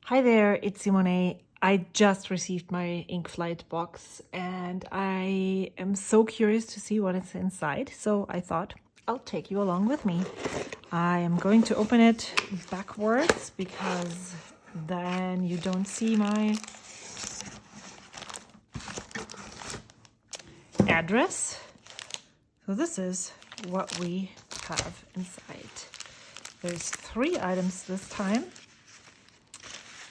Hi there, it's Simone. I just received my Inkflight box and I am so curious to see what is inside. So I thought I'll take you along with me. I am going to open it backwards because then you don't see my address. So this is what we have inside. There's 3 items this time.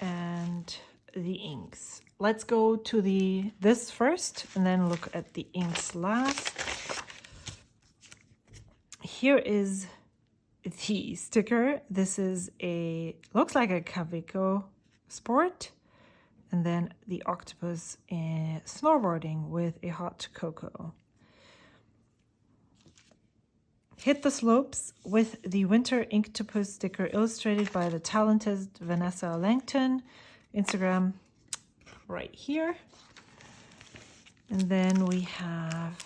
And the inks. Let's go to this first and then look at the inks last. Here is the sticker. This is looks like a Kaweco Sport. And then the octopus in snowboarding with a hot cocoa. Hit the slopes with the Winter Inktopus sticker illustrated by the talented Vanessa Langton. Instagram right here. And then we have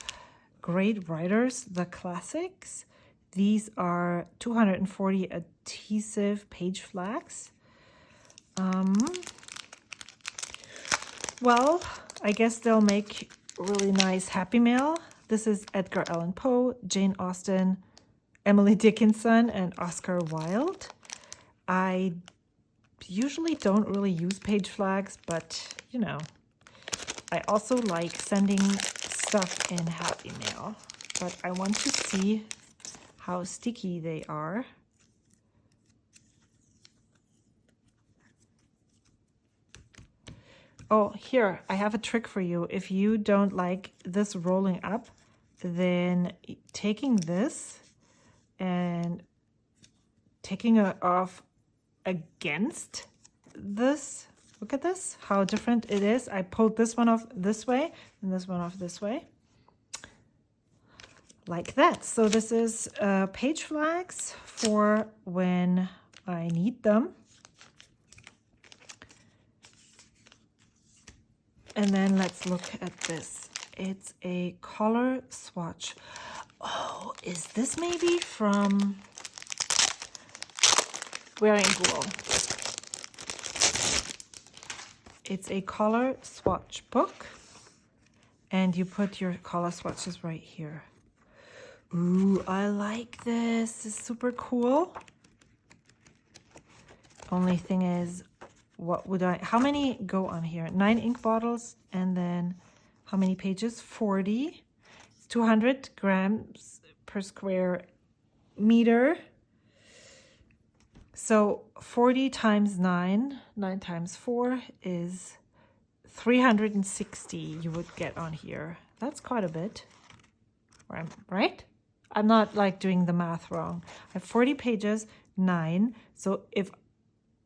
Great Writers, the classics. These are 240 adhesive page flags. Well, I guess they'll make really nice Happy Mail. This is Edgar Allan Poe, Jane Austen, Emily Dickinson, and Oscar Wilde. I usually don't really use page flags, but you know, I also like sending stuff in Happy Mail. But I want to see how sticky they are. Oh, here, I have a trick for you. If you don't like this rolling up, then taking this and taking it off against this. Look at this, how different it is. I pulled this one off this way and this one off this way. Like that. So this is page flags for when I need them. And then let's look at this. It's a color swatch. Oh, is this maybe from Wearing Google? It's a color swatch book. And you put your color swatches right here. Ooh, I like this. It's super cool. Only thing is, how many go on here? 9 ink bottles, and then how many pages? 40. It's 200 grams per square meter. So 40 times 9 times 4 is 360 you would get on here. That's quite a bit, right? I'm not like doing the math wrong. I have 40 pages, 9. So if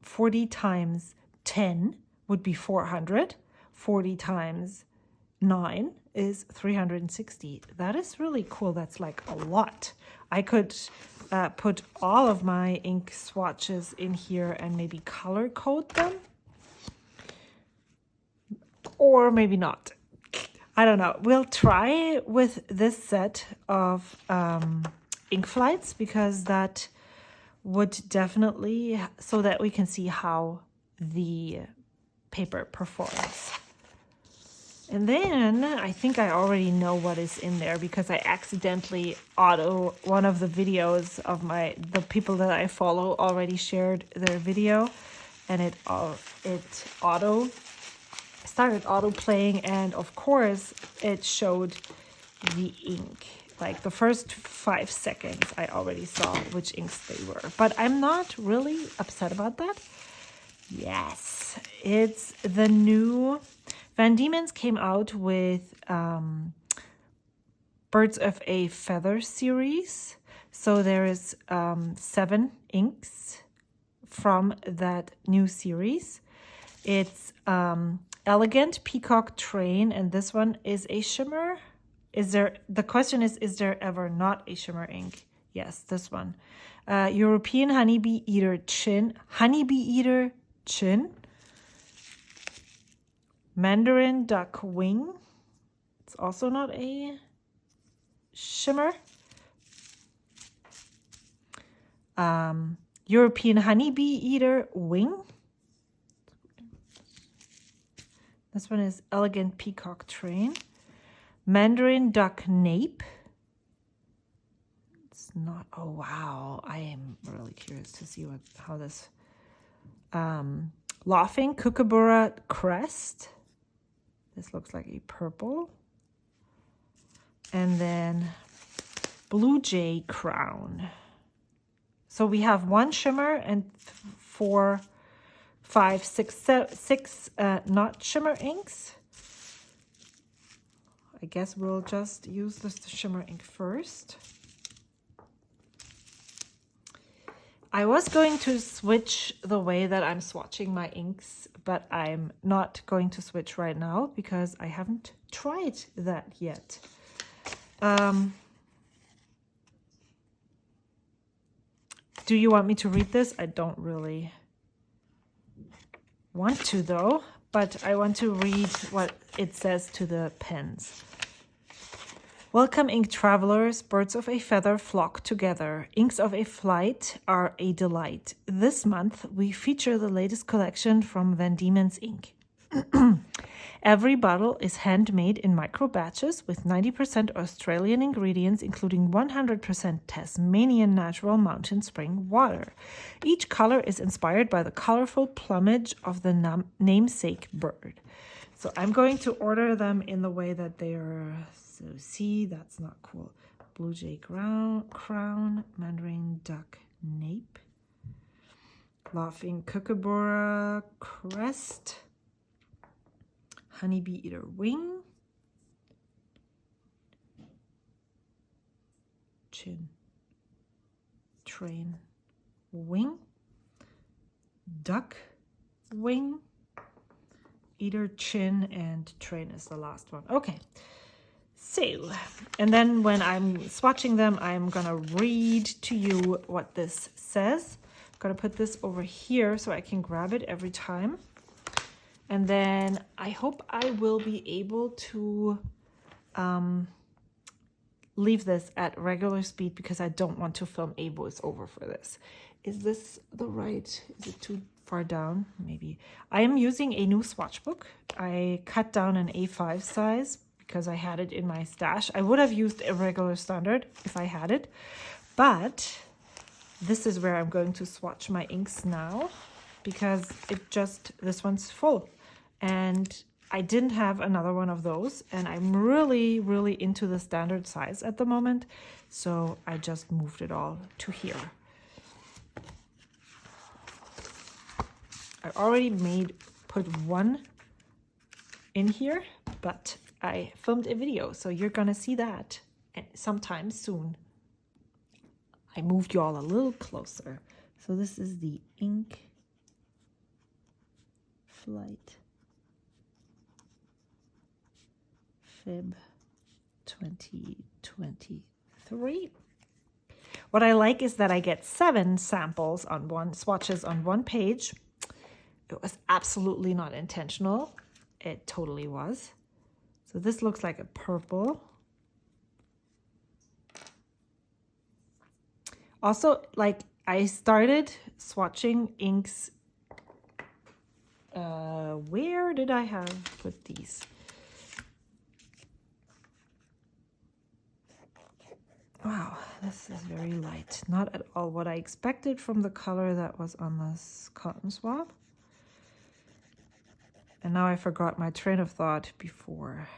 40 times 10 would be 400. 40 times 9 is 360. That is really cool. That's like a lot. I could put all of my ink swatches in here and maybe color code them. Or maybe not. I don't know. We'll try with this set of Inkflights because that would definitely, so that we can see how the paper performs. And then I think I already know what is in there because I accidentally one of the videos of the people that I follow already shared their video, and it started auto playing, and of course it showed the ink. Like the first 5 seconds I already saw which inks they were, but I'm not really upset about that. Yes, it's the new Van Diemen's came out with Birds of a Feather series. So there is 7 inks from that new series. It's Elegant Peacock Train, and this one is a shimmer. The question is there ever not a shimmer ink? Yes, this one. European Honeybee Eater Chin. Mandarin Duck Wing. It's also not a shimmer. European Honeybee Eater Wing. This one is Elegant Peacock Train. Mandarin Duck Nape. It's not, oh wow, I am really curious to see how this, Laughing Kookaburra Crest. This looks like a purple. And then Blue Jay Crown. So we have 1 shimmer and 4, 5, 6 not shimmer inks. I guess we'll just use this shimmer ink first. I was going to switch the way that I'm swatching my inks, but I'm not going to switch right now because I haven't tried that yet. Do you want me to read this? I don't really want to though, but I want to read what it says to the pens. Welcome, ink travelers. Birds of a feather flock together. Inks of a flight are a delight. This month, we feature the latest collection from Van Diemen's Ink. Every bottle is handmade in micro batches with 90% Australian ingredients, including 100% Tasmanian natural mountain spring water. Each color is inspired by the colorful plumage of the namesake bird. So I'm going to order them in the way that they are. So see, that's not cool. Blue Jay Crown, Mandarin Duck Nape, Laughing Kookaburra Crest, Honeybee Eater Wing, Chin Train Wing, Duck Wing, Eater Chin, and Train is the last one. Okay. So, and then when I'm swatching them, I'm gonna read to you what this says. I'm gonna put this over here so I can grab it every time. And then I hope I will be able to leave this at regular speed because I don't want to film a voiceover for this. Is this the right, is it too far down? Maybe. I am using a new swatch book. I cut down an A5 size because I had it in my stash. I would have used a regular standard if I had it, but this is where I'm going to swatch my inks now because this one's full and I didn't have another one of those and I'm really, really into the standard size at the moment. So I just moved it all to here. I already put one in here, but I filmed a video, so you're gonna see that sometime soon. I moved you all a little closer. So this is the Ink Flight Fib 2023. What I like is that I get 7 samples on swatches on one page. It was absolutely not intentional. It totally was. So this looks like a purple. Also, like I started swatching inks. Where did I put these? Wow, this is very light. Not at all what I expected from the color that was on this cotton swab. And now I forgot my train of thought before.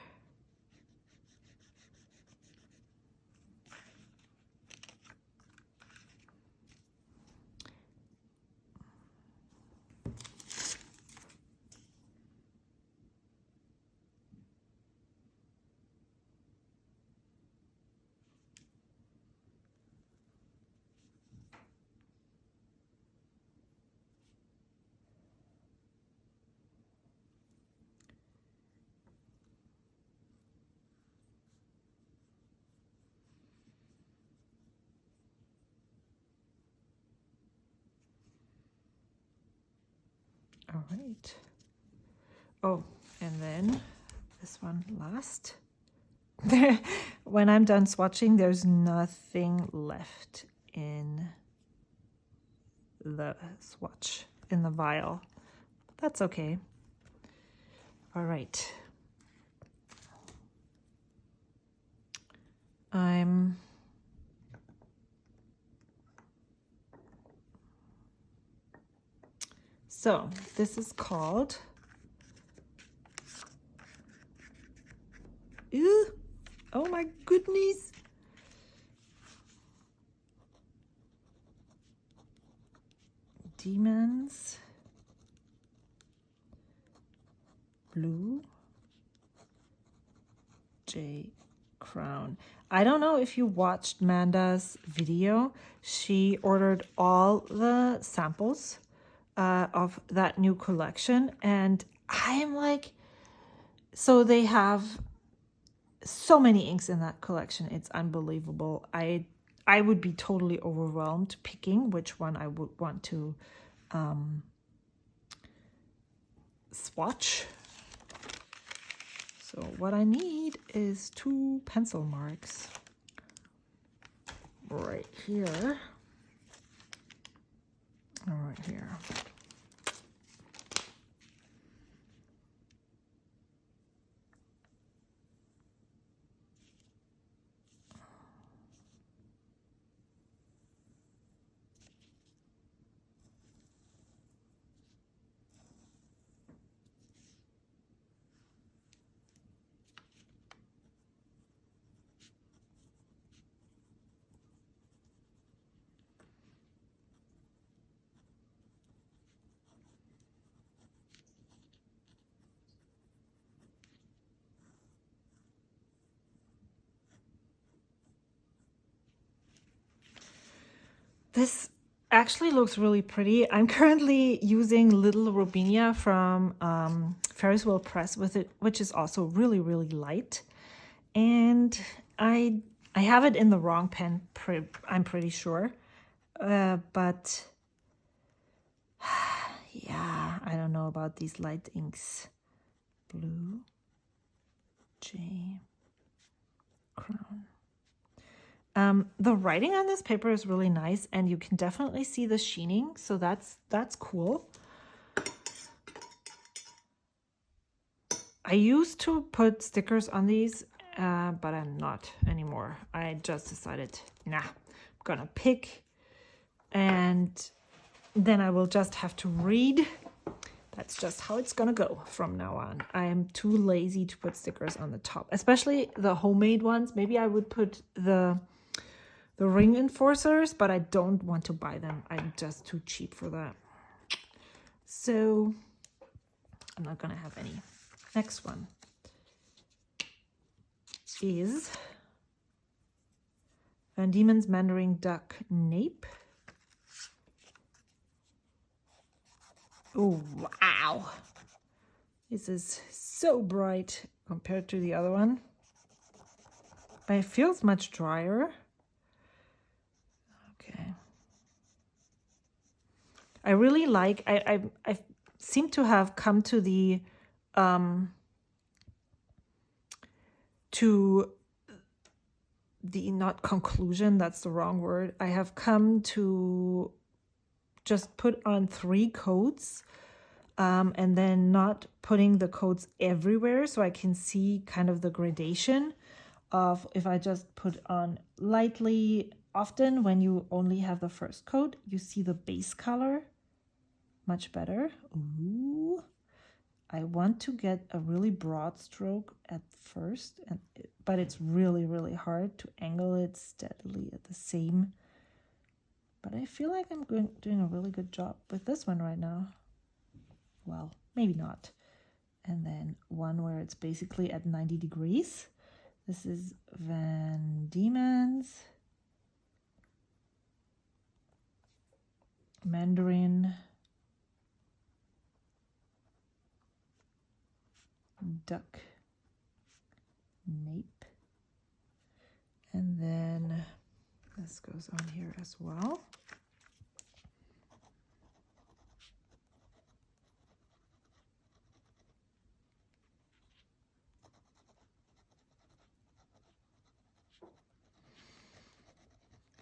All right. Oh, and then this one last. When I'm done swatching, there's nothing left in the swatch, in the vial. That's okay. All right. So this is called, ew, oh my goodness. Demons Blue J Crown. I don't know if you watched Manda's video. She ordered all the samples of that new collection, and I am like, so they have so many inks in that collection. It's unbelievable. I would be totally overwhelmed picking which one I would want to swatch. So what I need is 2 pencil marks right here. Right here. This actually looks really pretty. I'm currently using Little Robinia from Ferris Wheel Press with it, which is also really, really light. And I have it in the wrong pen, I'm pretty sure. But yeah, I don't know about these light inks. Blue J Crown. The writing on this paper is really nice, and you can definitely see the sheening, so that's cool. I used to put stickers on these, but I'm not anymore. I just decided, nah, I'm gonna pick, and then I will just have to read. That's just how it's gonna go from now on. I am too lazy to put stickers on the top, especially the homemade ones. Maybe I would put the ring enforcers, but I don't want to buy them. I'm just too cheap for that. So I'm not gonna have any. Next one is Van Diemen's Mandarin Duck Nape. Oh, wow. This is so bright compared to the other one. But it feels much drier. Okay. I really like, I seem to have come to the, not conclusion, that's the wrong word. I have come to just put on 3 coats and then not putting the coats everywhere, so I can see kind of the gradation of if I just put on lightly. Often when you only have the first coat, you see the base color much better. Ooh. I want to get a really broad stroke at first, but it's really, really hard to angle it steadily at the same. But I feel like I'm doing a really good job with this one right now. Well, maybe not. And then one where it's basically at 90 degrees. This is Van Diemen's Mandarin Duck Nape. And then this goes on here as well.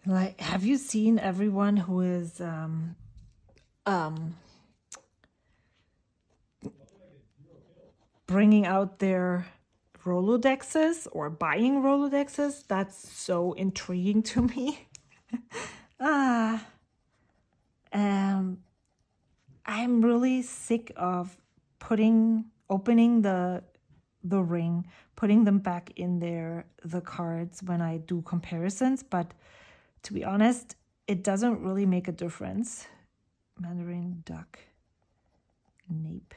Like, have you seen everyone who is bringing out their Rolodexes or buying Rolodexes. That's so intriguing to me. I'm really sick of opening the ring, putting them back in the cards when I do comparisons, but to be honest, it doesn't really make a difference. Mandarin duck nape.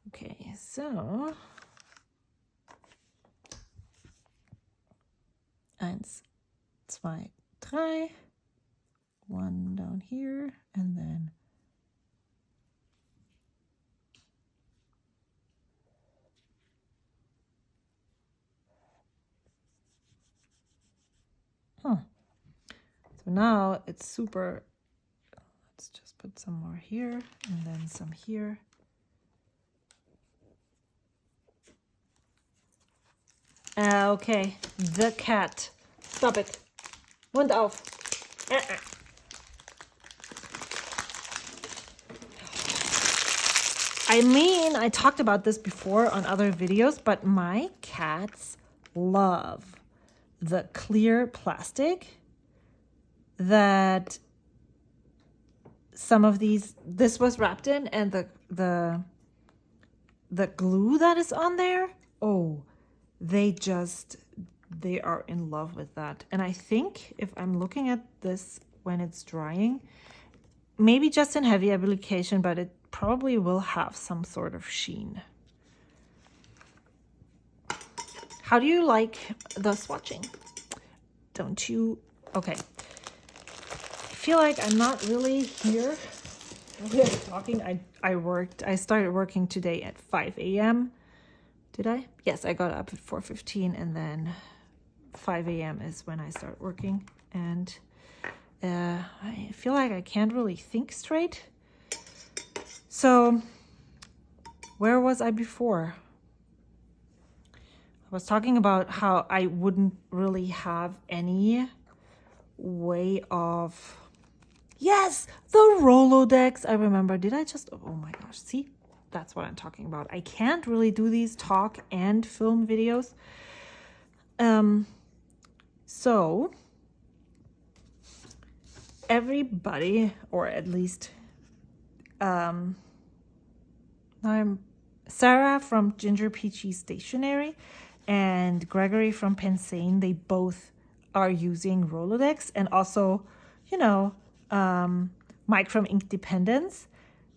Okay, so 1, 2, 3, 1 down here, and then so now it's super. Let's just put some more here and then some here. Okay, the cat. Stop it. Mund auf. I mean, I talked about this before on other videos, but my cats love the clear plastic that some of this was wrapped in, and the glue that is on there. Oh, they are in love with that. And I think if I'm looking at this when it's drying, maybe just in heavy application, but it probably will have some sort of sheen. How do you like the swatching? Don't you? Okay. I feel like I'm not really here. We're talking. I started working today at 5 a.m. Did I? Yes, I got up at 4:15, and then 5 a.m. is when I start working. And I feel like I can't really think straight. So, where was I before? I was talking about how I wouldn't really have any way of... Yes, the Rolodex. I remember. Did I just... Oh my gosh. See? That's what I'm talking about. I can't really do these talk and film videos. So everybody, or at least Sarah from Ginger Peachy Stationery and Gregory from Pensane, they both are using Rolodex, and also, you know, Mike from Inkdependence.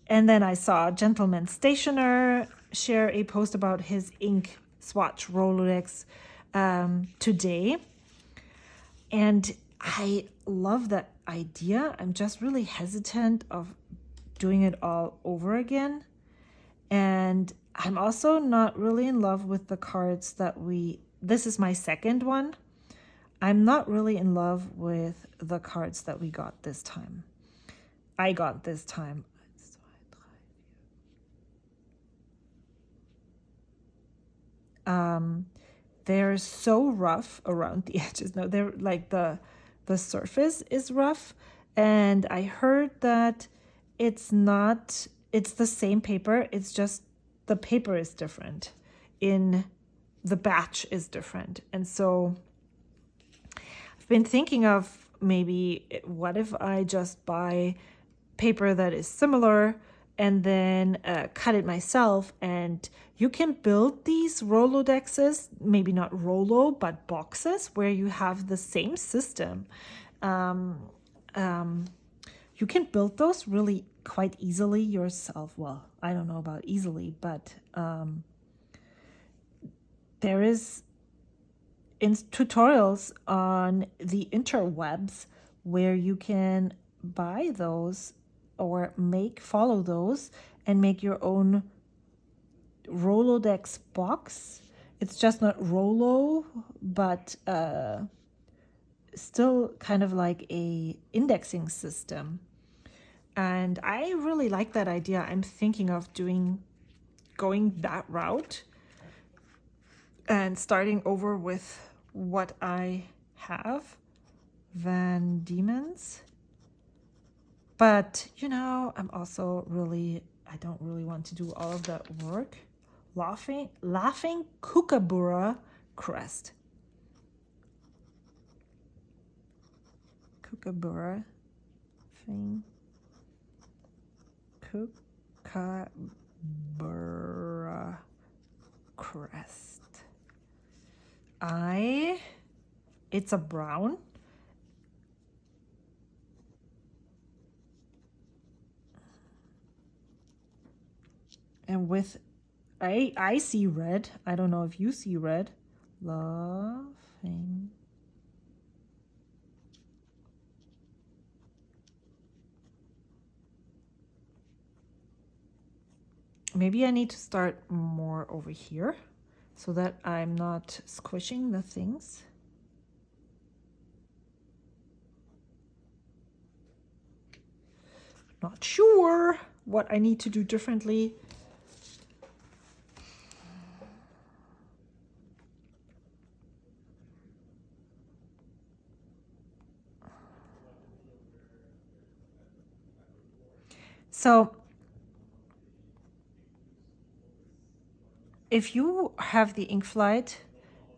And then I saw Gentleman Stationer share a post about his ink swatch Rolodex today. And I love that idea. I'm just really hesitant of doing it all over again. And I'm also not really in love with the cards that this is my second one. I'm not really in love with the cards that we got this time. I got this time. They're so rough around the edges. No, they're like the surface is rough, and I heard that it's the same paper, it's just the paper is different, in the batch is different. And so I've been thinking of maybe, what if I just buy paper that is similar and then cut it myself, and you can build these Rolodexes, maybe not Rolo, but boxes where you have the same system. You can build those really quite easily yourself. Well, I don't know about easily, but there is tutorials on the interwebs where you can buy those or follow those and make your own Rolodex box. It's just not Rolo, but still kind of like a indexing system. And I really like that idea. I'm thinking of going that route and starting over with what I have. Van Diemen's. But, you know, I'm also really, I don't really want to do all of that work. Laughing Kookaburra crest. Kookaburra thing. Kookaburra crest. It's a brown. And with, I see red. I don't know if you see red. Laughing. Maybe I need to start more over here so that I'm not squishing the things. Not sure what I need to do differently. So if you have the InkFlight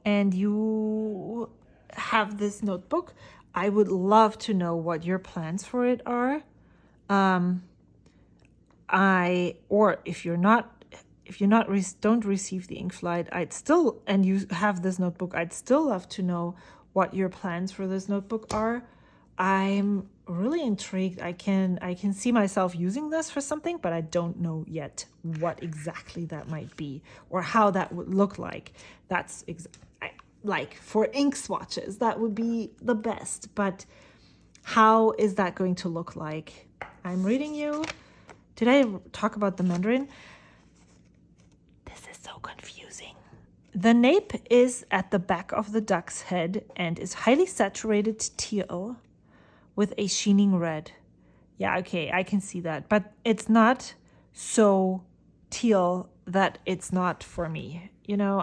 and you have this notebook, I would love to know what your plans for it are. Or if you're not don't receive the InkFlight, and you have this notebook, I'd still love to know what your plans for this notebook are. I'm really intrigued. I can see myself using this for something, but I don't know yet what exactly that might be or how that would look like. That's like for ink swatches, that would be the best, but how is that going to look like? I'm reading you. Did I talk about the Mandarin? This is so confusing. The nape is at the back of the duck's head and is highly saturated teal with a sheening red. Yeah, okay, I can see that. But it's not so teal that it's not for me. You know,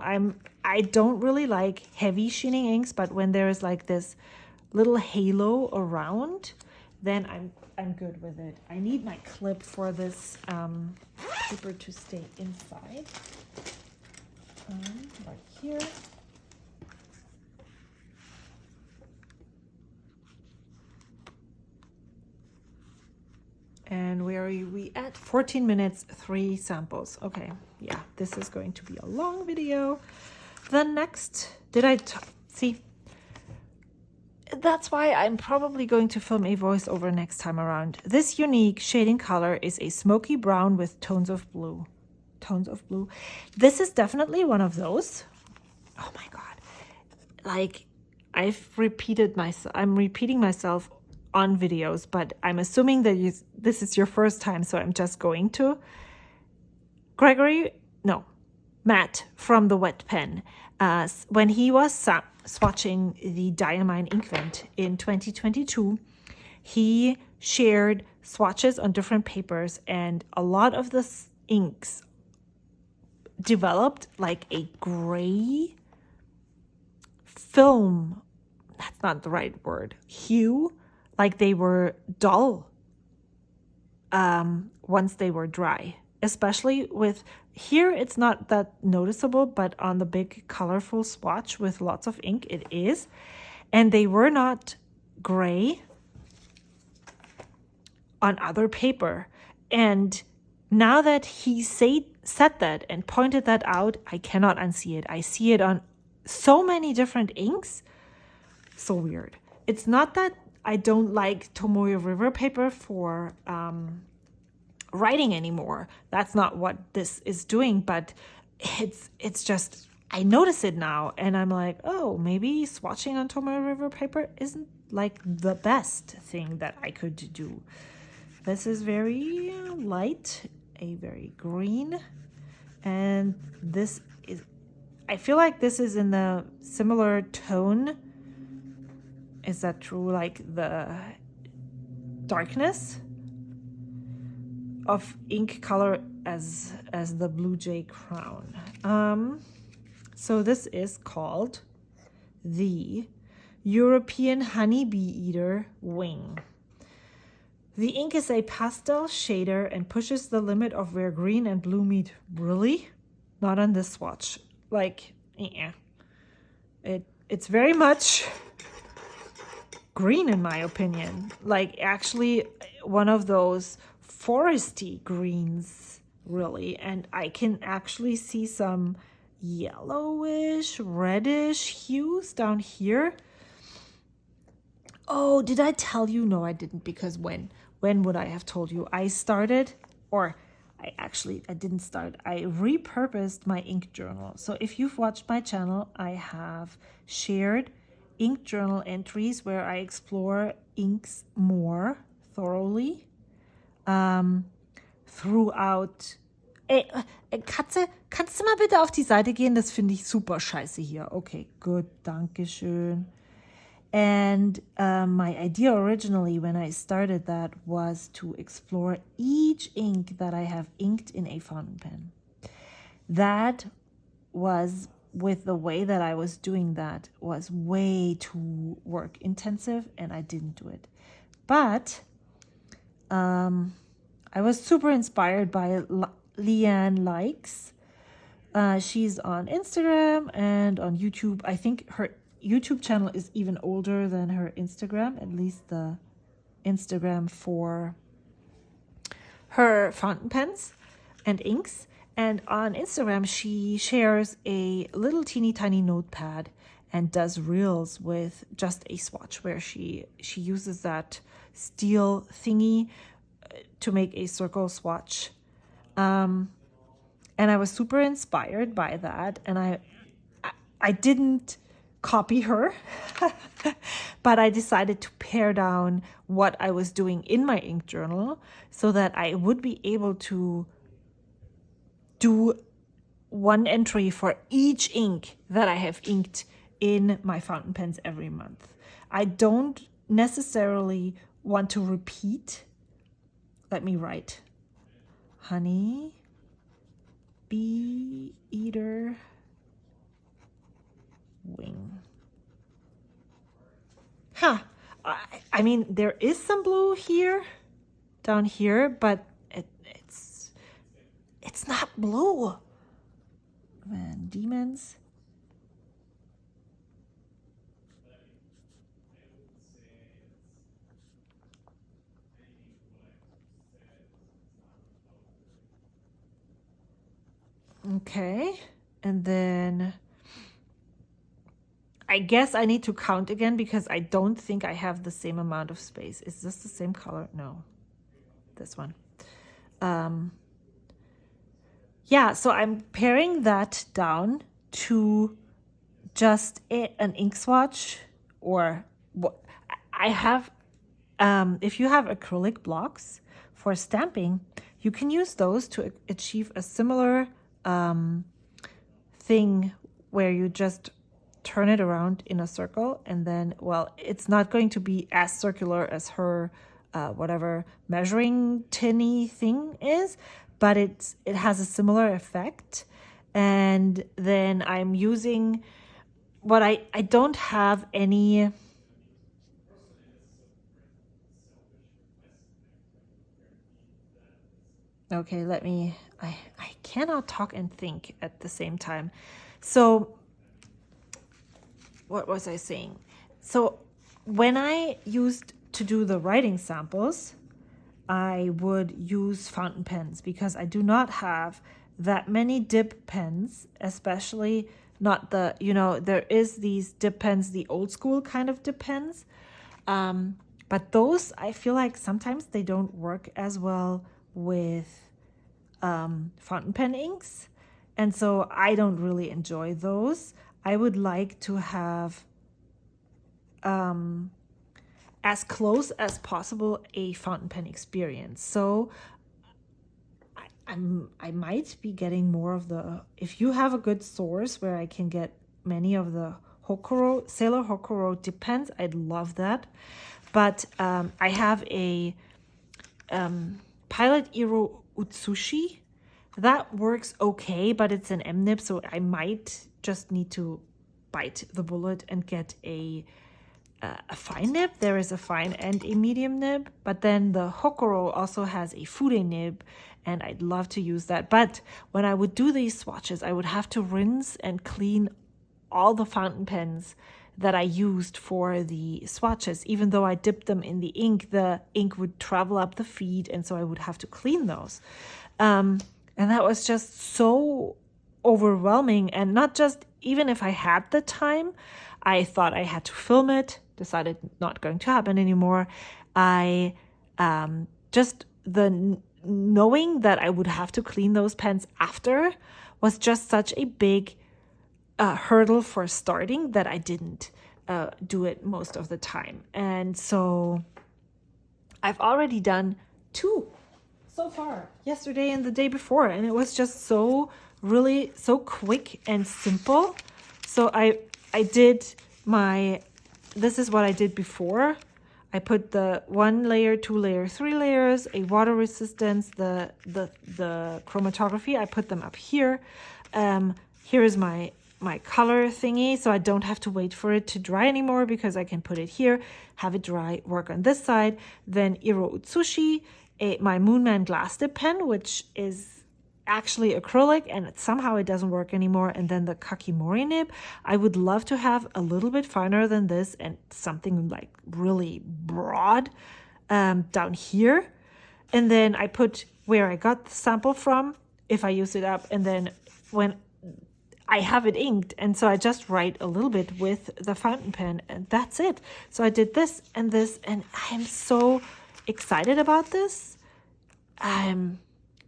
I don't really like heavy sheening inks, but when there is like this little halo around, then I'm good with it. I need my clip for this paper to stay inside. Right here. And where are we at? 14 minutes, 3 samples. Okay, yeah, this is going to be a long video. The next, see? That's why I'm probably going to film a voiceover next time around. This unique shading color is a smoky brown with tones of blue. Tones of blue. This is definitely one of those. Oh my God. Like, I'm repeating myself on videos, but I'm assuming that this is your first time, so I'm just going to. Matt from the Wet Pen, when he was swatching the Dynamine Inkvent in 2022, he shared swatches on different papers, and a lot of the inks developed like a gray film, that's not the right word, hue, like they were dull once they were dry. Especially with, here it's not that noticeable, but on the big colorful swatch with lots of ink, it is. And they were not gray on other paper. And now that he said that and pointed that out, I cannot unsee it. I see it on so many different inks. So weird. It's not that I don't like Tomoe River paper for writing anymore. That's not what this is doing, but it's just, I notice it now, and I'm like, oh, maybe swatching on Tomoe River paper isn't like the best thing that I could do. This is very light, a very green, and this is, I feel like this is in the similar tone. Is that true? Like the darkness of ink color as the Blue Jay Crown. So this is called the European Honeybee Eater Wing. The ink is a pastel shader and pushes the limit of where green and blue meet. Really? Not on this swatch. Like, yeah. It's very much green in my opinion. Like actually one of those foresty greens, really. And I can actually see some yellowish, reddish hues down here. Oh, did I tell you? No, I didn't, because when would I have told you? I started, or I didn't start. I repurposed my ink journal. So if you've watched my channel, I have shared ink journal entries where I explore inks more thoroughly throughout. Katze, kannst du mal bitte auf die Seite gehen? Das finde ich super scheiße hier. Okay, good, danke schön. And my idea originally when I started that was to explore each ink that I have inked in a fountain pen. That was, with the way that I was doing that, was way too work intensive and I didn't do it. But I was super inspired by Leanne Likes. She's on Instagram and on YouTube. I think her YouTube channel is even older than her Instagram, at least the Instagram for her fountain pens and inks. And on Instagram, she shares a little teeny tiny notepad and does reels with just a swatch where she uses that steel thingy to make a circle swatch. And I was super inspired by that. And I didn't copy her, but I decided to pare down what I was doing in my ink journal so that I would be able to do one entry for each ink that I have inked in my fountain pens every month. I don't necessarily want to repeat. Let me write. Honey, bee eater, wing. Huh. I mean, there is some blue here, down here, but it's not blue. Man, demons. Okay, and then I guess I need to count again because I don't think I have the same amount of space. Is this the same color? No, this one. Yeah, so I'm paring that down to just an ink swatch, or what I have. If you have acrylic blocks for stamping, you can use those to achieve a similar thing where you just turn it around in a circle, and then, well, it's not going to be as circular as her whatever measuring tinny thing is, but it has a similar effect. And then I'm using what I don't have any. Okay, let me, I cannot talk and think at the same time. So what was I saying? So when I used to do the writing samples, I would use fountain pens because I do not have that many dip pens, especially not the, there is these dip pens, the old school kind of dip pens. But those, I feel like sometimes they don't work as well with fountain pen inks. And so I don't really enjoy those. I would like to have as close as possible a fountain pen experience. So I might be getting more of the, if you have a good source where I can get many of the Hokuro, Sailor Hokuro dip pens, I'd love that. But I have a Pilot Iro Utsushi. That works okay, but it's an M-nib, so I might just need to bite the bullet and get a a fine nib. There is a fine and a medium nib, but then the Hokuro also has a fude nib, and I'd love to use that. But when I would do these swatches, I would have to rinse and clean all the fountain pens that I used for the swatches. Even though I dipped them in the ink would travel up the feed, and so I would have to clean those. And that was just so overwhelming. And not just, even if I had the time, I thought I had to film it, decided not going to happen anymore. I just the knowing that I would have to clean those pens after was just such a big hurdle for starting that I didn't do it most of the time. And so I've already done 2 so far, yesterday and the day before, and it was just so quick and simple. So I did this is what I did before. I put the 1 layer, 2 layer, 3 layers, a water resistance, the chromatography. I put them up here. Here is my color thingy, so I don't have to wait for it to dry anymore, because I can put it here, have it dry, work on this side. Then Iro Utsushi, my Moonman glass dip pen, which is actually acrylic, and somehow it doesn't work anymore. And then the Kakimori nib. I would love to have a little bit finer than this and something like really broad down here. And then I put where I got the sample from, if I use it up, and then when I have it inked, and so I just write a little bit with the fountain pen, and that's it. So I did this, and I am so excited about this.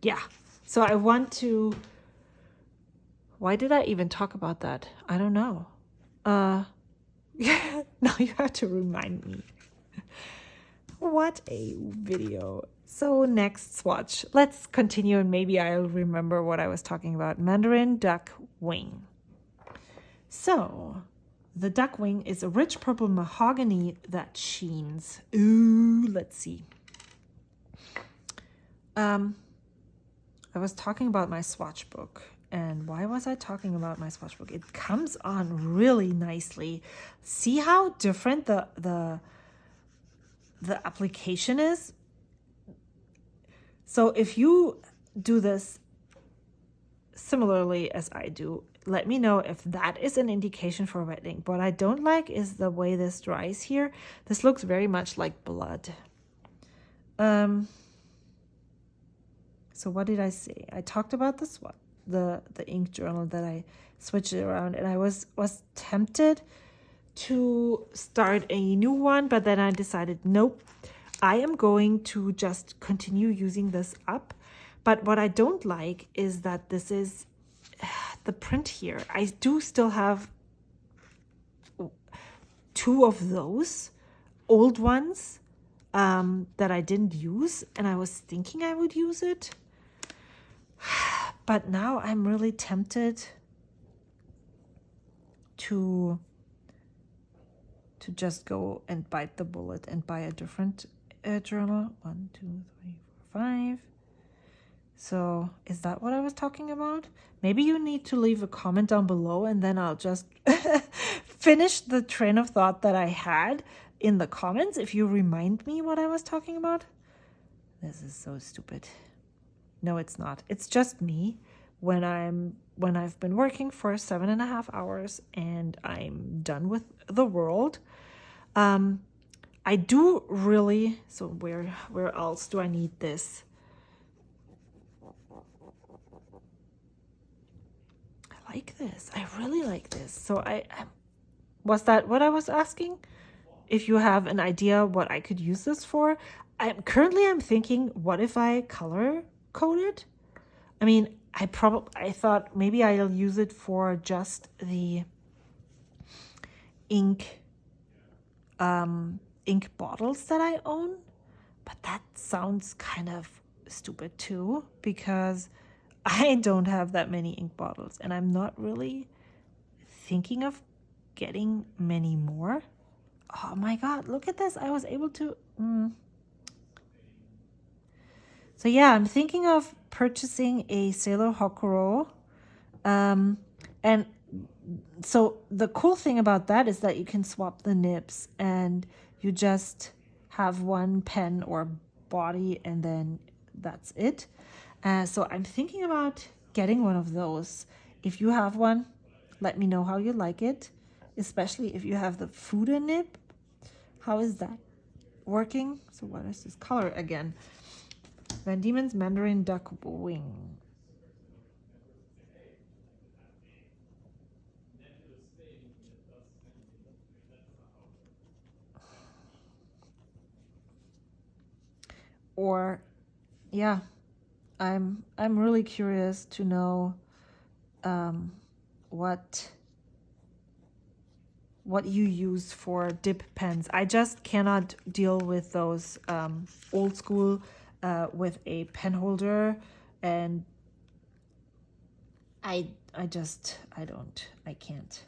Yeah. So I want to... Why did I even talk about that? I don't know. Now you have to remind me. What a video. So next swatch. Let's continue, and maybe I'll remember what I was talking about. Mandarin Duck Wing. So the duck wing is a rich purple mahogany that sheens. Ooh, let's see. I was talking about my swatch book. And why was I talking about my swatch book? It comes on really nicely. See how different the application is? So if you do this similarly as I do, let me know if that is an indication for wet ink. What I don't like is the way this dries here. This looks very much like blood. So what did I say? I talked about the ink journal that I switched it around, and I was tempted to start a new one, but then I decided, nope, I am going to just continue using this up. But what I don't like is that this is the print here. I do still have 2 of those old ones that I didn't use, and I was thinking I would use it. But now I'm really tempted to just go and bite the bullet and buy a different journal. 1, 2, 3, 4, 5. So is that what I was talking about? Maybe you need to leave a comment down below, and then I'll just finish the train of thought that I had in the comments if you remind me what I was talking about. This is so stupid. No, it's not. It's just me when I've been working for 7.5 hours and I'm done with the world. I do really, so where else do I need this? I like this. I really like this. So was that what I was asking? If you have an idea what I could use this for? I'm thinking, what if I color code it? I mean, I thought maybe I'll use it for just the ink bottles that I own, but that sounds kind of stupid too, because I don't have that many ink bottles, and I'm not really thinking of getting many more. Oh my god, look at this. I was able to So yeah, I'm thinking of purchasing a Sailor Hokuro, and so the cool thing about that is that you can swap the nibs and you just have one pen or body and then that's it. So I'm thinking about getting one of those. If you have one, let me know how you like it, especially if you have the Fuda nib. How is that working? So what is this color again? Van Diemen's Mandarin Duck Wing. Or yeah, I'm really curious to know what you use for dip pens. I just cannot deal with those old school with a pen holder, and I can't.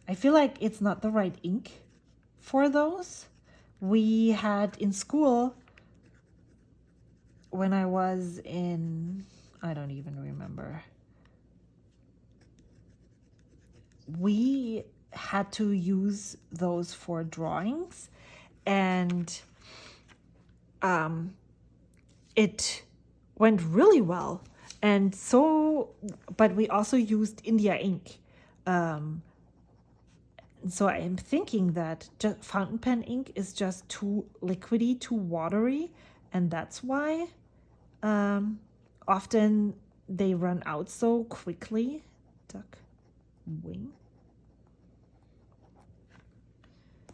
I feel like it's not the right ink for those. We had in school when I was in, I don't even remember. We had to use those for drawings, and it went really well. And so, but we also used India ink. So I am thinking that just fountain pen ink is just too liquidy, too watery, and that's why often they run out so quickly. Duck wing.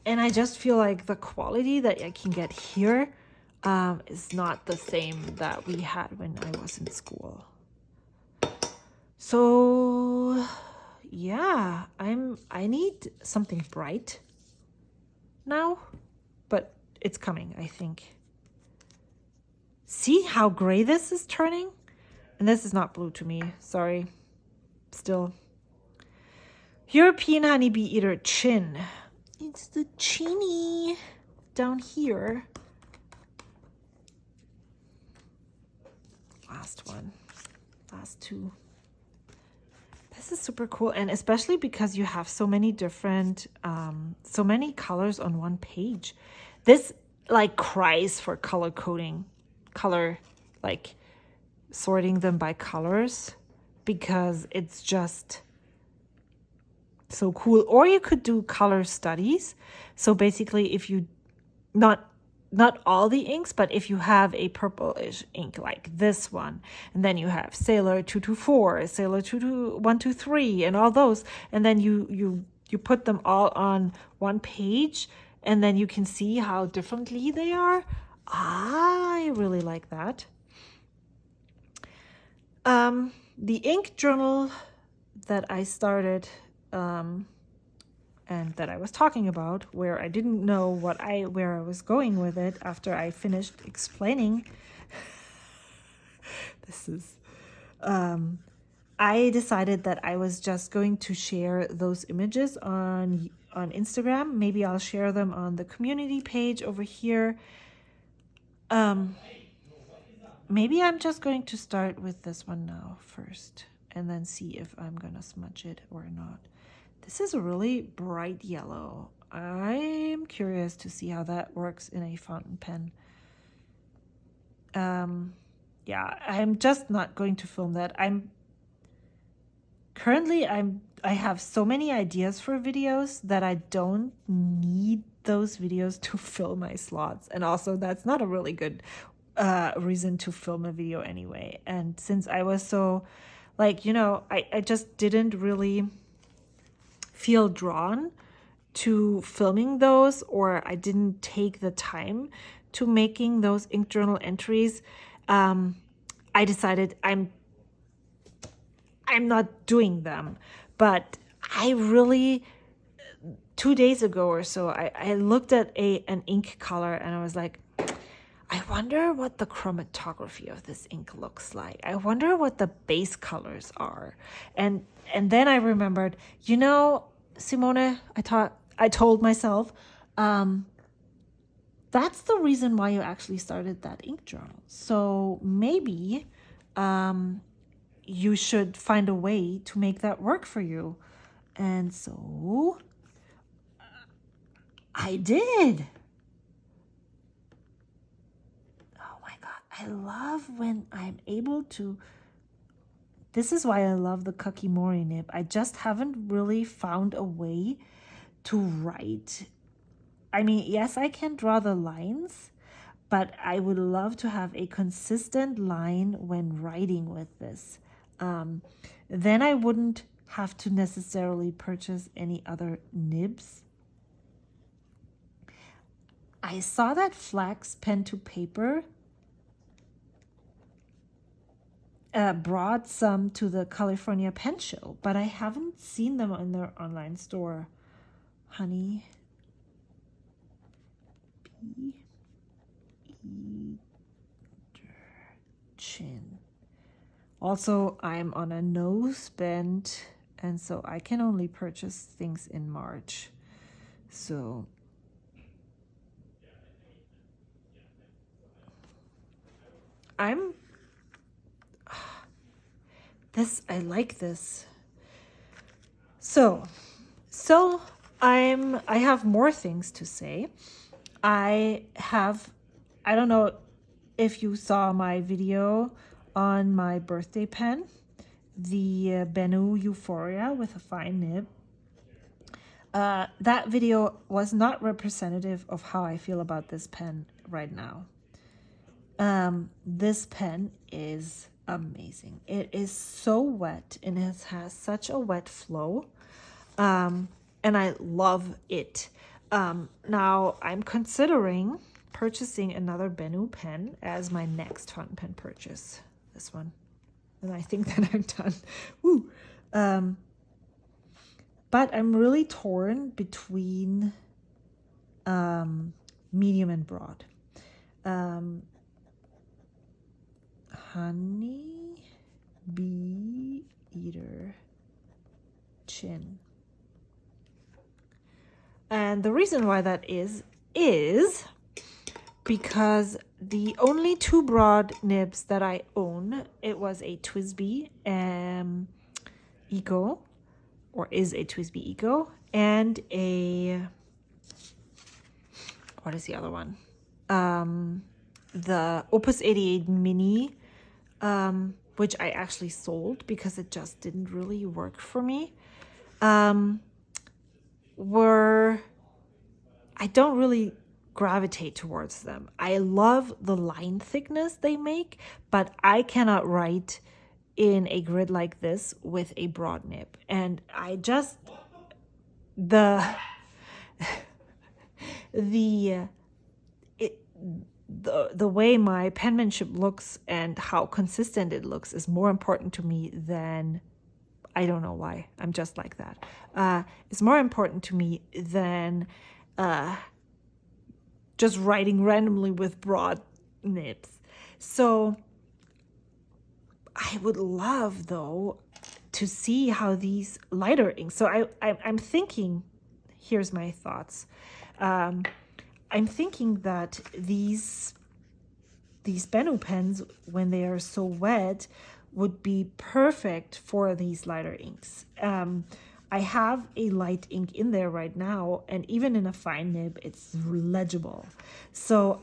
And I just feel like the quality that I can get here is not the same that we had when I was in school. So yeah, I need something bright now, but it's coming, I think. See how gray this is turning? And this is not blue to me, sorry. Still. European honeybee eater chin. It's the chinny down here. Last one. Last two. This is super cool, and especially because you have so many different, so many colors on one page. This like cries for color coding, like sorting them by colors, because it's just so cool. Or you could do color studies. So basically, if you not all the inks, but if you have a purplish ink like this one, and then you have Sailor 224, Sailor 123, and all those, and then you put them all on one page, and then you can see how differently they are. I really like that. The ink journal that I started and that I was talking about, where I didn't know where I was going with it after I finished explaining. This is, I decided that I was just going to share those images on Instagram. Maybe I'll share them on the community page over here. Maybe I'm just going to start with this one now first, and then see if I'm gonna smudge it or not. This is a really bright yellow. I'm curious to see how that works in a fountain pen. Yeah, I'm just not going to film that. I have so many ideas for videos that I don't need those videos to fill my slots. And also that's not a really good reason to film a video anyway. And since I was so like, I just didn't really feel drawn to filming those, or I didn't take the time to making those ink journal entries, I decided I'm not doing them. But I really, 2 days ago or so, I looked at an ink color and I was like, I wonder what the chromatography of this ink looks like. I wonder what the base colors are. And then I remembered, Simone, I told myself, that's the reason why you actually started that ink journal. So maybe you should find a way to make that work for you. And so I did. Oh my God. I love when I'm able to. This is why I love the Kakimori nib. I just haven't really found a way to write. I mean, yes, I can draw the lines, but I would love to have a consistent line when writing with this. Then I wouldn't have to necessarily purchase any other nibs. I saw that Flax Pen to Paper brought some to the California Pen Show, but I haven't seen them in their online store. Honey Bee Chin. Also, I'm on a no spend, and so I can only purchase things in March. So I like this. So I have more things to say. I don't know if you saw my video on my birthday pen, the Bennu Euphoria with a fine nib. That video was not representative of how I feel about this pen right now. This pen is amazing. It is so wet and it has such a wet flow. And I love it. Now I'm considering purchasing another Bennu pen as my next fountain pen purchase. This one. And I think that I'm done. Woo. But I'm really torn between medium and broad. Honey Bee Eater Chin. And the reason why that is because the only two broad nibs that I own, it was a TWSBI Eco, or is a TWSBI Eco, and a, what is the other one? The Opus 88 Mini, which I actually sold because it just didn't really work for me. I don't really gravitate towards them. I love the line thickness they make, but I cannot write in a grid like this with a broad nib. And I just, the way my penmanship looks and how consistent it looks is more important to me than, I don't know why, I'm just like that. It's more important to me than just writing randomly with broad nibs. So I would love, though, to see how these lighter inks. So I'm thinking, here's my thoughts. I'm thinking that these Bennu pens, when they are so wet, would be perfect for these lighter inks. I have a light ink in there right now, and even in a fine nib, it's legible. So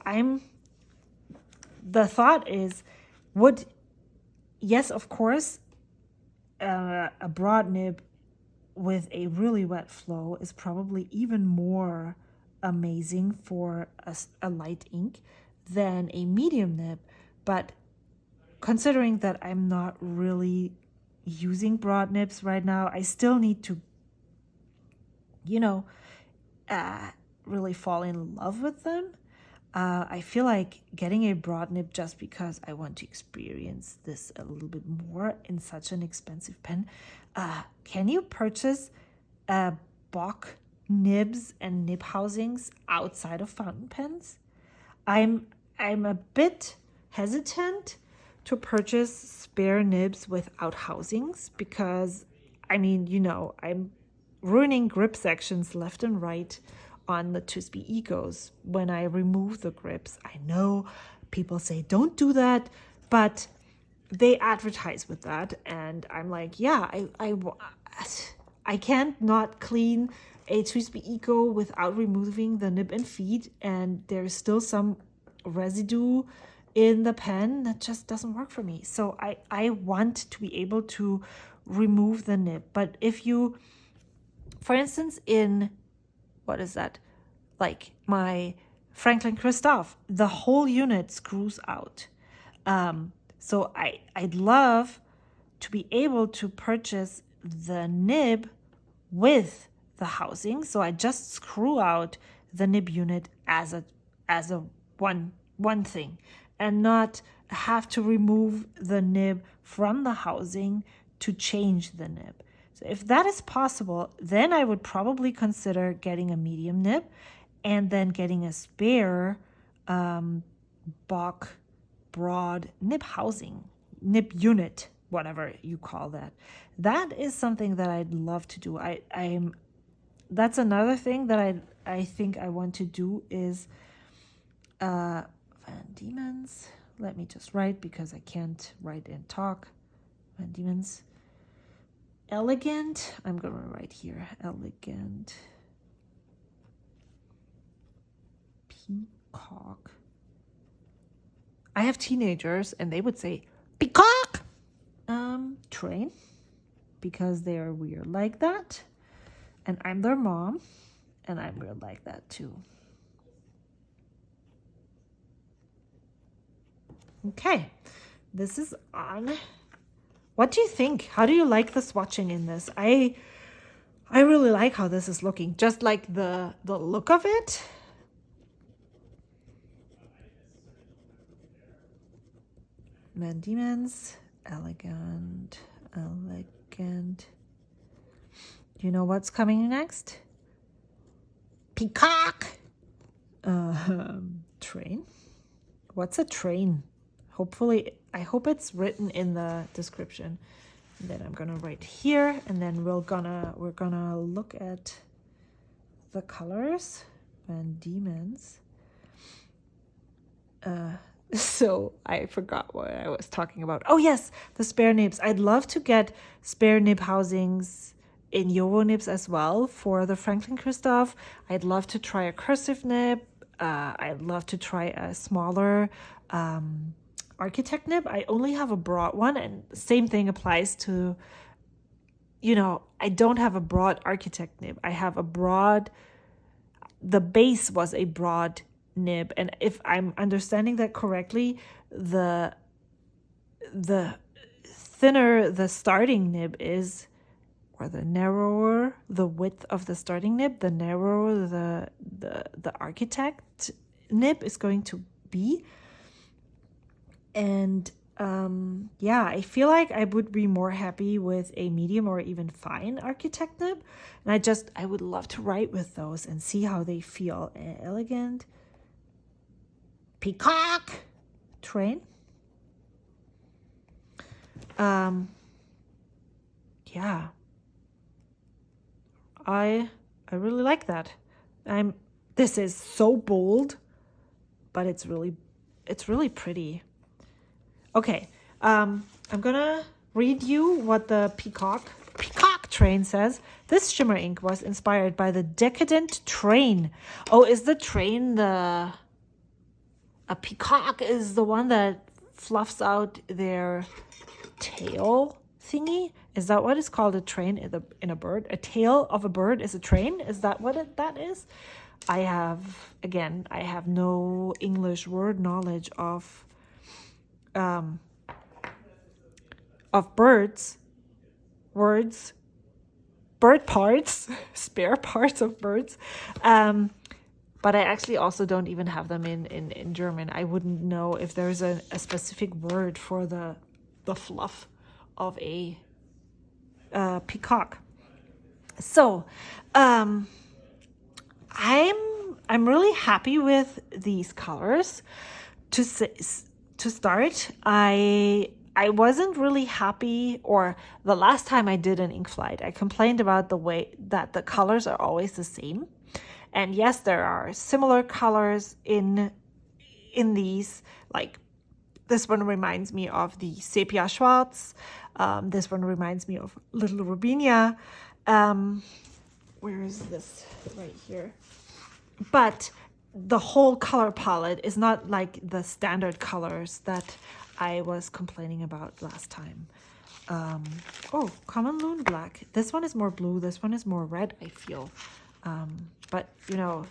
the thought is, yes, of course, a broad nib with a really wet flow is probably even more amazing for a light ink than a medium nib. But considering that I'm not really using broad nibs right now, I still need to, really fall in love with them. I feel like getting a broad nib just because I want to experience this a little bit more in such an expensive pen. Can you purchase Bock nibs and nib housings outside of fountain pens? I'm a bit hesitant to purchase spare nibs without housings because, I'm ruining grip sections left and right on the TWSBI Ecos when I remove the grips. I know people say don't do that, but they advertise with that, and I'm like, yeah, I can't not clean a Twisby Eco without removing the nib and feed, and there's still some residue in the pen that just doesn't work for me. So I want to be able to remove the nib. But if you, for instance, in, what is that? Like my Franklin Christoph, the whole unit screws out. So I'd love to be able to purchase the nib with the housing. So I just screw out the nib unit as a one thing, and not have to remove the nib from the housing to change the nib. So if that is possible, then I would probably consider getting a medium nib and then getting a spare Bach broad nib housing, nib unit, whatever you call that. That is something that I'd love to do. That's another thing that I think I want to do is Van Diemen's. Let me just write because I can't write and talk. Van Diemen's. Elegant. I'm going to write here. Elegant. Peacock. I have teenagers and they would say peacock. Train, because they are weird like that, and I'm their mom, and I'm weird like that too. Okay, this is on. What do you think? How do you like the swatching in this? I really like how this is looking. Just like the look of it. Van Diemen's, elegant. You know what's coming next? Peacock. Train. What's a train? Hopefully, I hope it's written in the description. And then I'm gonna write here, and then we're gonna look at the colors. Van Diemen's. So I forgot what I was talking about. Oh yes, the spare nibs. I'd love to get spare nib housings in Yovo nibs as well for the Franklin Christoph. I'd love to try a cursive nib. I'd love to try a smaller architect nib. I only have a broad one, and same thing applies to, I don't have a broad architect nib. I have a broad, the base was a broad nib, and if I'm understanding that correctly, the thinner the starting nib is, or the narrower the width of the starting nib, the narrower the architect nib is going to be. And I feel like I would be more happy with a medium or even fine architect nib, and I would love to write with those and see how they feel. Elegant. Peacock. Train. I really like that. This is so bold, but it's really pretty. Okay, I'm gonna read you what the peacock train says. This shimmer ink was inspired by the decadent train. Oh, is the train a peacock is the one that fluffs out their tail thingy? Is that what is called a train in a bird? A tail of a bird is a train? Is that what that is? I have no English word knowledge of birds, words, bird parts, spare parts of birds. But I actually also don't even have them in German. I wouldn't know if there's a specific word for the fluff of a peacock. So I'm really happy with these colors. To start, I wasn't really happy, or the last time I did an ink flight, I complained about the way that the colors are always the same. And yes, there are similar colors in these. Like this one reminds me of the Sepia Schwarz. This one reminds me of Little Rubinia. Where is this? Right here. But the whole color palette is not like the standard colors that I was complaining about last time. Oh, Common Loon Black. This one is more blue. This one is more red, I feel. But, you know,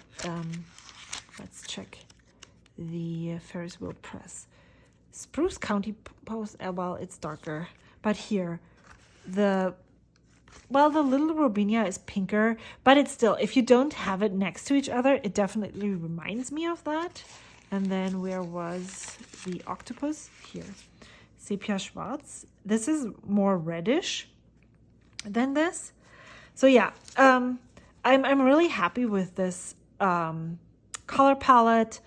let's check the Ferris Wheel Press. Spruce County Post, well, it's darker. But here, the little Robinia is pinker, but it's still, if you don't have it next to each other, it definitely reminds me of that. And then where was the octopus? Here. Sepia Schwarz. This is more reddish than this. So yeah, I'm really happy with this color palette.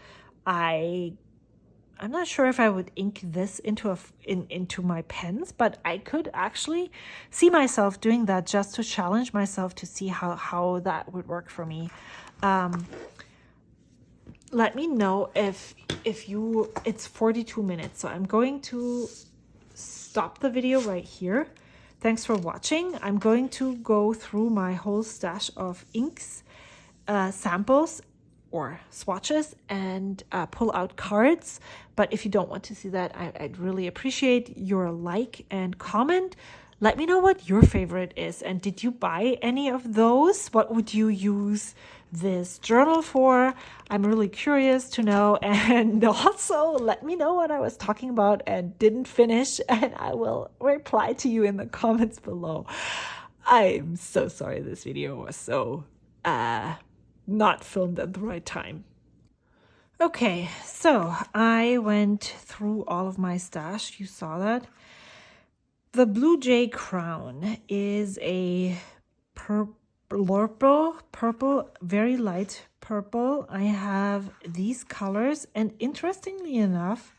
I'm not sure if I would ink this into my pens, but I could actually see myself doing that just to challenge myself to see how that would work for me. Let me know if it's 42 minutes, so I'm going to stop the video right here. Thanks for watching. I'm going to go through my whole stash of inks, samples, or swatches, and pull out cards. But if you don't want to see that, I'd really appreciate your like and comment. Let me know what your favorite is, and did you buy any of those? What would you use this journal for? I'm really curious to know. And also let me know what I was talking about and didn't finish, and I will reply to you in the comments below. I'm so sorry this video was so not filmed at the right time. Okay, so I went through all of my stash. You saw that. The Blue Jay Crown is a purple, very light purple. I have these colors, and interestingly enough,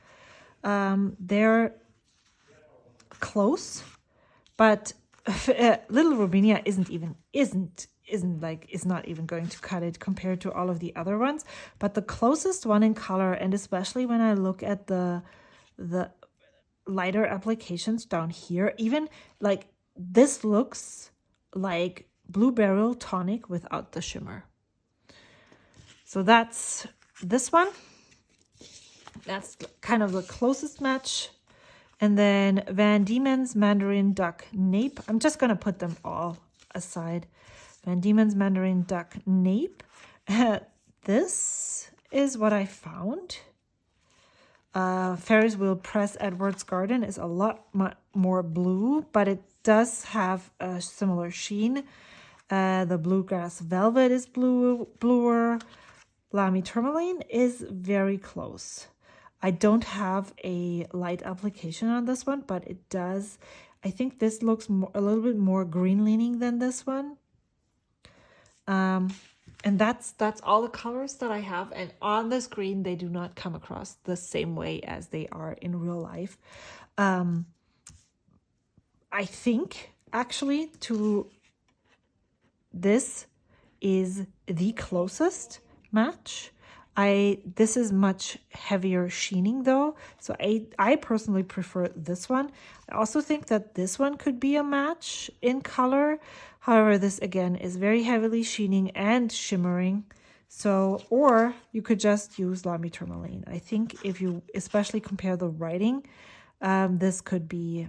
they're close, but Little Robinia is not even going to cut it compared to all of the other ones. But the closest one in color, and especially when I look at the lighter applications down here, even like this looks like Blue Beryl Tonic without the shimmer. So that's this one. That's kind of the closest match. And then Van Diemen's Mandarin Duck Nape. I'm just going to put them all aside. Van Diemen's Mandarin Duck Nape. This is what I found. Ferris Wheel Press Edwards Garden is a lot more blue, but it does have a similar sheen. The Bluegrass Velvet is bluer. Lamy Tourmaline is very close. I don't have a light application on this one, but it does. I think this looks a little bit more green leaning than this one. And that's all the colors that I have. And on the screen, they do not come across the same way as they are in real life. I think actually to this is the closest match. This is much heavier sheening though, so I personally prefer this one. I also think that this one could be a match in color. However, this again is very heavily sheening and shimmering. So, or you could just use Lamy Tourmaline. I think if you especially compare the writing, this could be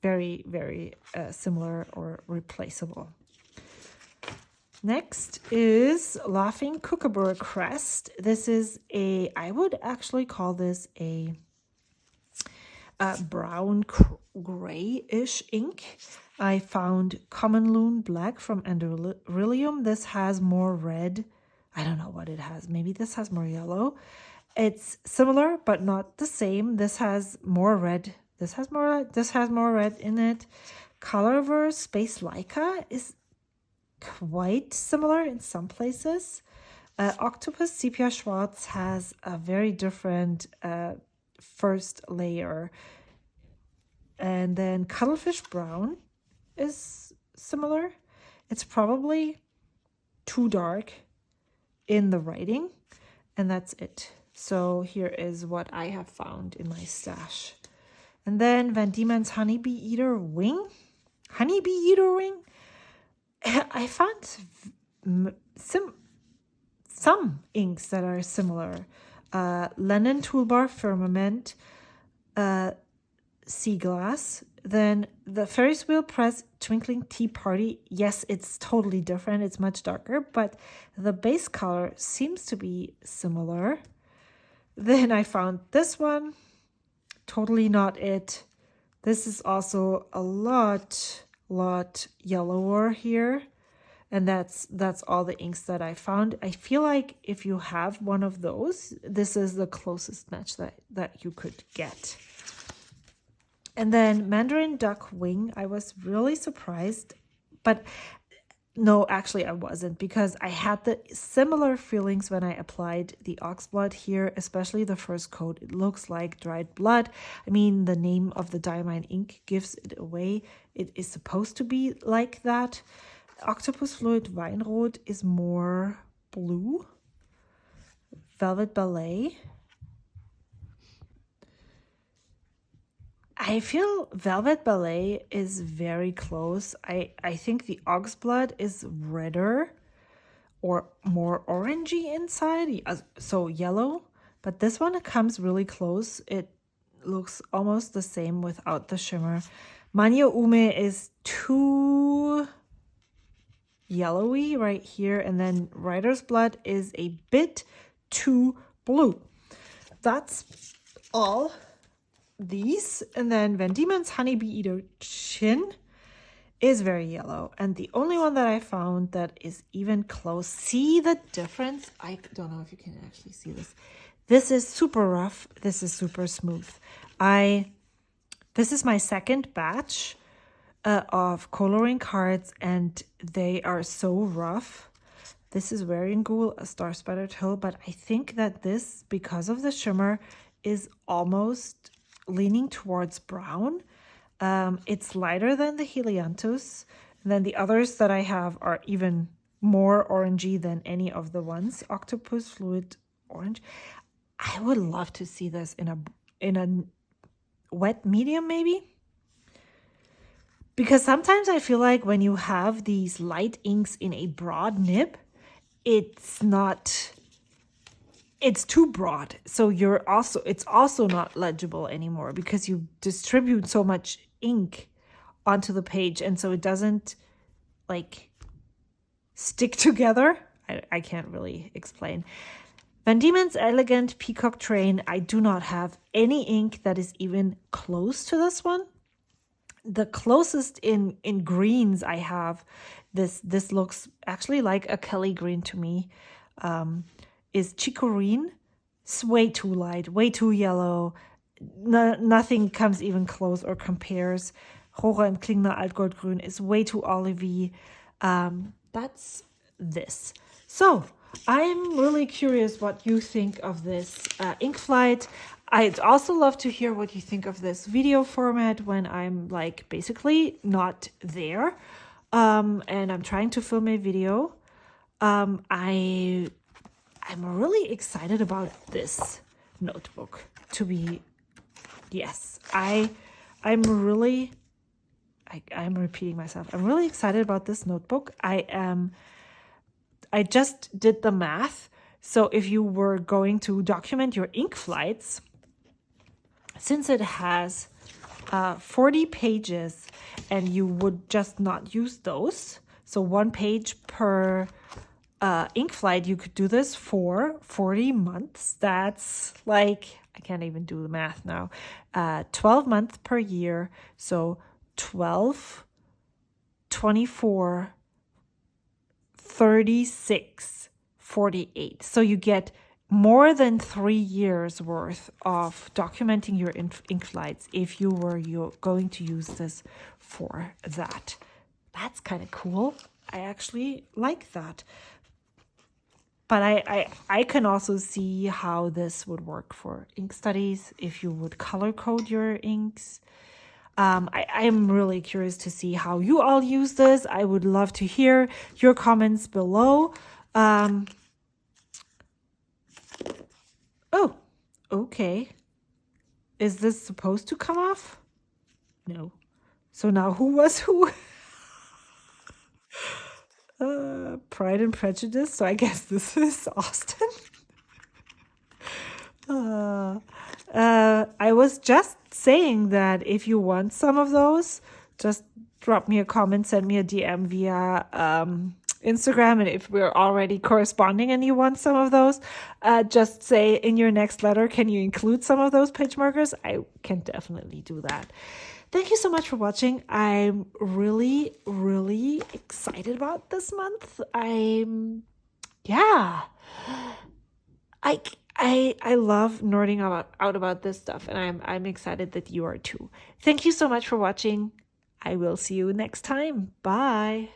very, very similar or replaceable. Next is Laughing Kookaburra Crest. This is I would actually call this a brown grayish ink. I found Common Loon Black from Anderillium. This has more red. I don't know what it has. Maybe this has more yellow. It's similar, but not the same. This has more red. This has more red in it. Colorverse Space Leica is quite similar in some places. Octopus Sepia Schwarz has a very different first layer. And then Cuttlefish Brown is similar. It's probably too dark in the writing, and that's it. So here is what I have found in my stash. And then Van Diemen's Honeybee Eater Wing. I found some inks that are similar. Lennon Toolbar Firmament, Sea Glass. Then the Ferris Wheel Press Twinkling Tea Party. Yes, it's totally different. It's much darker, but the base color seems to be similar. Then I found this one. Totally not it. This is also a lot yellower here. And that's all the inks that I found. I feel like if you have one of those, this is the closest match that you could get. And then Mandarin Duck Wing, I was really surprised, but no, actually I wasn't, because I had the similar feelings when I applied the Oxblood here, especially the first coat. It looks like dried blood. I mean, the name of the Diamine ink gives it away. It is supposed to be like that. Octopus Fluid Weinrot is more blue. Velvet Ballet. I feel Velvet Ballet is very close. I think the Oxblood is redder or more orangey inside, so yellow. But this one comes really close. It looks almost the same without the shimmer. Manyo Ume is too yellowy right here, and then Rider's Blood is a bit too blue. That's all these. And then Van Diemen's Honeybee Eater Chin is very yellow, and the only one that I found that is even close. See the difference? I don't know if you can actually see this. This is super rough. This is super smooth. This is my second batch of coloring cards, and they are so rough. This is Wearing Ghoul, a Star Spattered Hill, but I think that this, because of the shimmer, is almost leaning towards brown. It's lighter than the Helianthus. And then the others that I have are even more orangey than any of the ones. Octopus Fluid Orange. I would love to see this in a wet medium, maybe. Because sometimes I feel like when you have these light inks in a broad nib, it's too broad. So it's also not legible anymore, because you distribute so much ink onto the page, and so it doesn't like stick together. I can't really explain. Van Diemen's Elegant Peacock Train, I do not have any ink that is even close to this one. The closest in greens I have, this looks actually like a Kelly green to me, is Chicorine. It's way too light, way too yellow. Nothing comes even close or compares. Rohrer and Klingner Altgoldgrün is way too olivey. That's this. So I'm really curious what you think of this ink flight. I'd also love to hear what you think of this video format when I'm like basically not there, and I'm trying to film a video. I'm really excited about this notebook. I'm repeating myself. I'm really excited about this notebook. I just did the math. So if you were going to document your ink flights, since it has 40 pages and you would just not use those, so 1 page per ink flight, you could do this for 40 months. That's like, I can't even do the math now. 12 months per year. So 12, 24, 36, 48. So you get more than 3 years worth of documenting your ink flights if you were going to use this for that. That's kind of cool. I actually like that. But I can also see how this would work for ink studies if you would color code your inks. I'm really curious to see how you all use this. I would love to hear your comments below. Oh, okay. Is this supposed to come off? No. So now who was who? Pride and Prejudice, so I guess this is Austen. I was just saying that if you want some of those, just drop me a comment, send me a DM via Instagram, and if we're already corresponding and you want some of those, just say in your next letter, can you include some of those page markers? I can definitely do that. Thank you so much for watching. I'm really, really excited about this month. I love nerding out about this stuff, and I'm excited that you are too. Thank you so much for watching. I will see you next time. Bye.